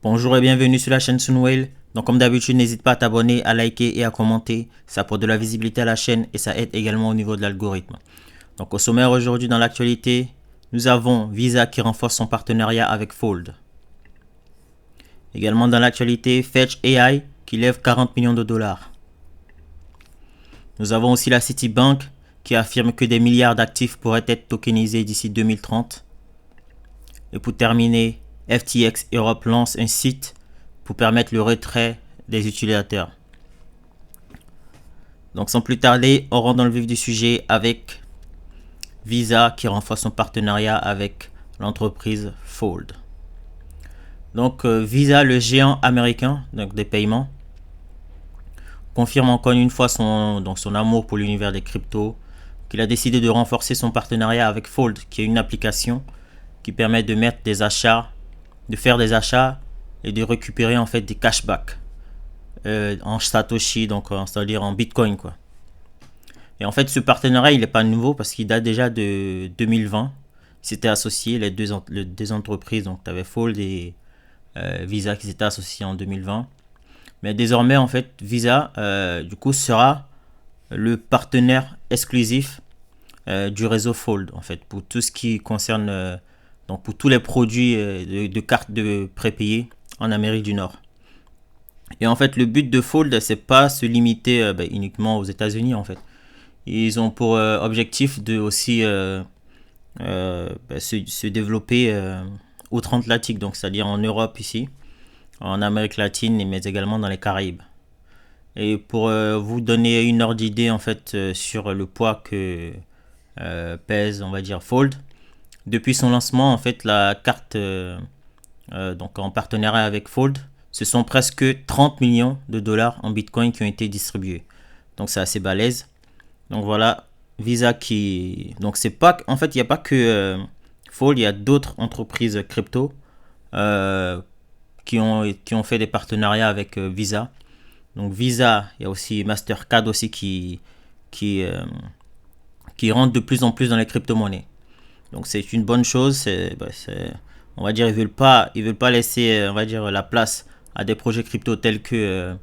Bonjour et bienvenue sur la chaîne Sunwhale. Donc comme d'habitude, n'hésite pas à t'abonner, à liker et à commenter. Ça apporte de la visibilité à la chaîne et ça aide également au niveau de l'algorithme. Donc au sommaire aujourd'hui dans l'actualité, nous avons Visa qui renforce son partenariat avec Fold. Également dans l'actualité, Fetch AI qui lève 40 millions de dollars. Nous avons aussi la Citibank qui affirme que des milliards d'actifs pourraient être tokenisés d'ici 2030. Et pour terminer, FTX Europe lance un site pour permettre le retrait des utilisateurs. Donc sans plus tarder, on rentre dans le vif du sujet avec Visa qui renforce son partenariat avec l'entreprise Fold. Donc Visa, le géant américain donc des paiements, confirme encore une fois son amour pour l'univers des cryptos, qu'il a décidé de renforcer son partenariat avec Fold, qui est une application qui permet de mettre des achats, de faire des achats et de récupérer en fait des cashbacks en Satoshi, donc c'est-à-dire en Bitcoin quoi. Et en fait ce partenariat il n'est pas nouveau parce qu'il date déjà de 2020. C'était associé les deux entreprises, donc tu avais Fold et Visa qui s'étaient associés en 2020. Mais désormais en fait Visa du coup sera le partenaire exclusif du réseau Fold en fait pour tout ce qui concerne donc pour tous les produits de cartes de prépayés en Amérique du Nord. Et en fait, le but de Fold, c'est pas se limiter uniquement aux États-Unis en fait. Ils ont pour objectif de aussi se développer outre-Atlantique, donc c'est-à-dire en Europe ici, en Amérique latine, mais également dans les Caraïbes. Et pour vous donner une ordre d'idée en fait sur le poids que pèse, on va dire Fold, depuis son lancement en fait la carte donc en partenariat avec Fold, ce sont presque 30 millions de dollars en Bitcoin qui ont été distribués. Donc c'est assez balèze. Donc voilà, Visa qui... Donc c'est pas... En fait, il n'y a pas que Fold, il y a d'autres entreprises crypto qui ont fait des partenariats avec Visa. Donc Visa, il y a aussi Mastercard aussi qui rentre de plus en plus dans les crypto-monnaies. Donc c'est une bonne chose. On va dire ils veulent pas laisser on va dire la place à des projets crypto tels que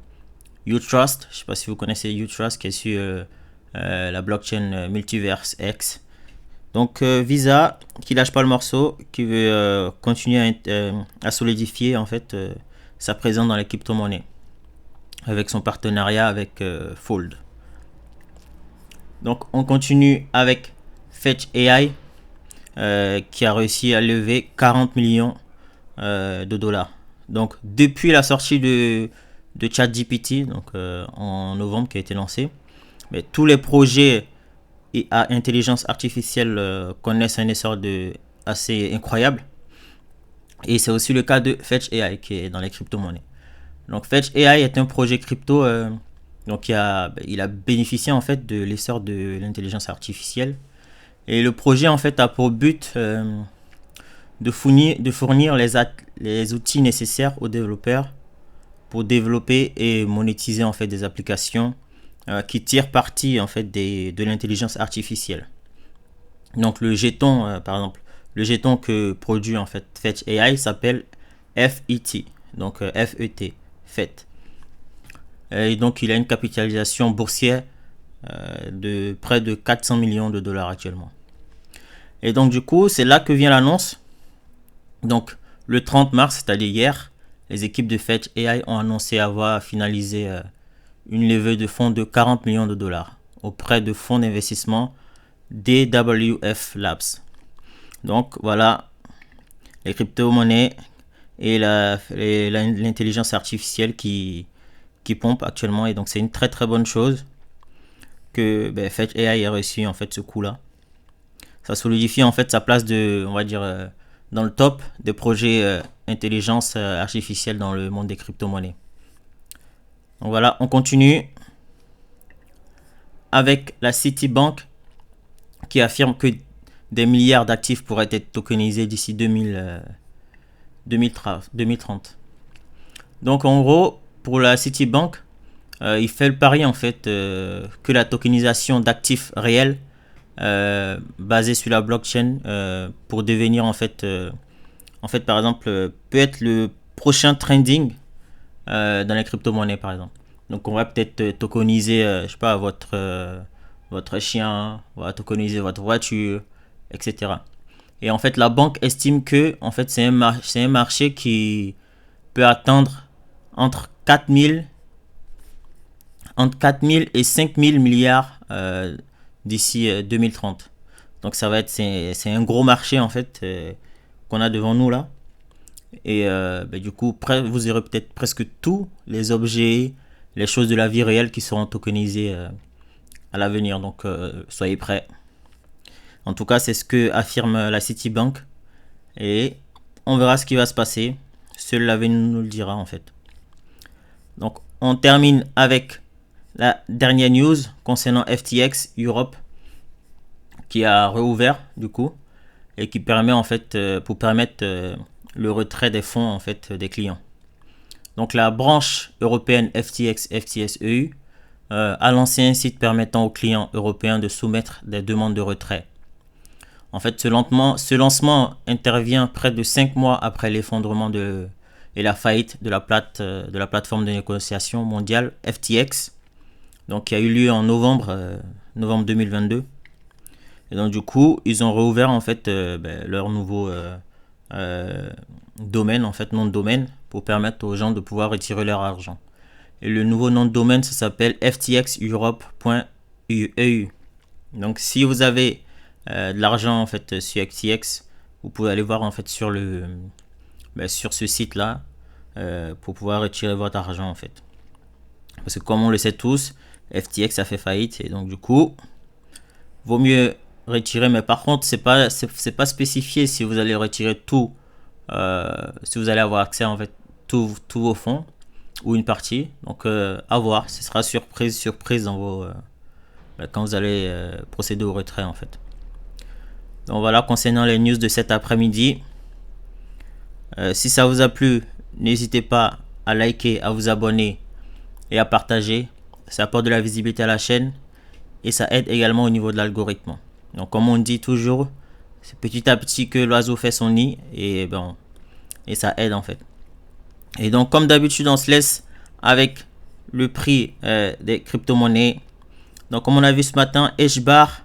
Utrust. Je sais pas si vous connaissez Utrust qui est sur la blockchain Multiverse X. Donc Visa qui lâche pas le morceau, qui veut continuer à solidifier en fait sa présence dans les crypto-monnaies avec son partenariat avec Fold. Donc on continue avec Fetch AI qui a réussi à lever 40 millions de dollars. Donc depuis la sortie de ChatGPT, donc en novembre qui a été lancé, mais tous les projets à intelligence artificielle connaissent un essor assez incroyable. Et c'est aussi le cas de Fetch AI qui est dans les crypto-monnaies. Donc Fetch AI est un projet crypto donc il a bénéficié en fait de l'essor de l'intelligence artificielle. Et le projet en fait a pour but de fournir les outils nécessaires aux développeurs pour développer et monétiser en fait des applications qui tirent parti en fait de l'intelligence artificielle. Donc le jeton par exemple, le jeton que produit en fait Fetch AI s'appelle FET, donc FET, FET. Et donc il a une capitalisation boursière de près de 400 millions de dollars actuellement. Et donc du coup, c'est là que vient l'annonce. Donc le 30 mars, c'est-à-dire hier, les équipes de Fetch AI ont annoncé avoir finalisé une levée de fonds de 40 millions de dollars auprès de fonds d'investissement DWF Labs. Donc voilà, les crypto-monnaies et l'intelligence artificielle qui pompe actuellement. Et donc c'est une très très bonne chose que Fetch AI ait réussi en fait ce coup-là. Ça solidifie en fait sa place on va dire, dans le top des projets intelligence artificielle dans le monde des crypto-monnaies. Donc voilà, on continue avec la Citibank qui affirme que des milliards d'actifs pourraient être tokenisés d'ici 2030. Donc en gros, pour la Citibank, il fait le pari en fait que la tokenisation d'actifs réels basés sur la blockchain pour devenir en fait par exemple peut être prochain trending dans les crypto-monnaies par exemple. Donc on va peut-être tokeniser, je sais pas, votre chien, on va tokeniser votre voiture, etc. Et en fait, la banque estime que en fait, c'est un marché qui peut atteindre entre 4 000 et 5 000 milliards d'ici 2030. Donc c'est un gros marché en fait qu'on a devant nous là. Et du coup, vous aurez peut-être presque tous les objets, les choses de la vie réelle qui seront tokenisées à l'avenir. Donc soyez prêts. En tout cas, c'est ce que affirme la Citibank. Et on verra ce qui va se passer. Seul l'avenir nous le dira en fait. Donc on termine avec la dernière news concernant FTX Europe qui a réouvert du coup et qui permet en fait pour permettre le retrait des fonds en fait des clients. Donc la branche européenne FTX EU a lancé un site permettant aux clients européens de soumettre des demandes de retrait. En fait, ce lancement intervient près de 5 mois après l'effondrement et la faillite de la plateforme de négociation mondiale FTX, donc qui a eu lieu en novembre 2022. Et donc du coup, ils ont réouvert en fait leur nouveau domaine, en fait nom de domaine, pour permettre aux gens de pouvoir retirer leur argent. Et le nouveau nom de domaine, ça s'appelle ftxeurope.eu. Donc si vous avez de l'argent en fait sur FTX, vous pouvez aller voir en fait sur ce site là pour pouvoir retirer votre argent en fait. Parce que comme on le sait tous, FTX a fait faillite et donc du coup, vaut mieux retirer. Mais par contre, c'est pas spécifié si vous allez retirer tout, si vous allez avoir accès en fait tous vos fonds ou une partie. Donc à voir, ce sera surprise dans quand vous allez procéder au retrait en fait. Donc voilà concernant les news de cet après-midi. Si ça vous a plu, n'hésitez pas à liker, à vous abonner et à partager. Ça apporte de la visibilité à la chaîne et ça aide également au niveau de l'algorithme. Donc comme on dit toujours, c'est petit à petit que l'oiseau fait son nid et ça aide en fait. Et donc comme d'habitude, on se laisse avec le prix des crypto-monnaies. Donc comme on a vu ce matin, HBAR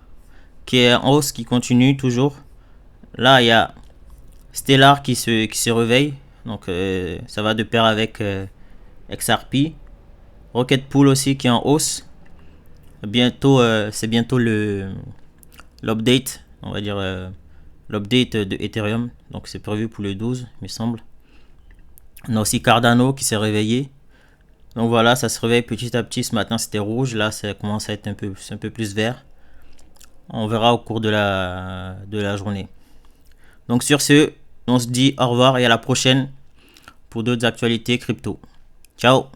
qui est en hausse, qui continue toujours. Là il y a Stellar qui se réveille. Donc ça va de pair avec XRP. Rocket Pool aussi qui est en hausse. C'est bientôt l'update, on va dire l'update de Ethereum. Donc c'est prévu pour le 12, il me semble. On a aussi Cardano qui s'est réveillé. Donc voilà, ça se réveille petit à petit. Ce matin c'était rouge, là ça commence à être un peu plus vert. On verra au cours de la journée. Donc sur ce, on se dit au revoir et à la prochaine pour d'autres actualités crypto. Ciao.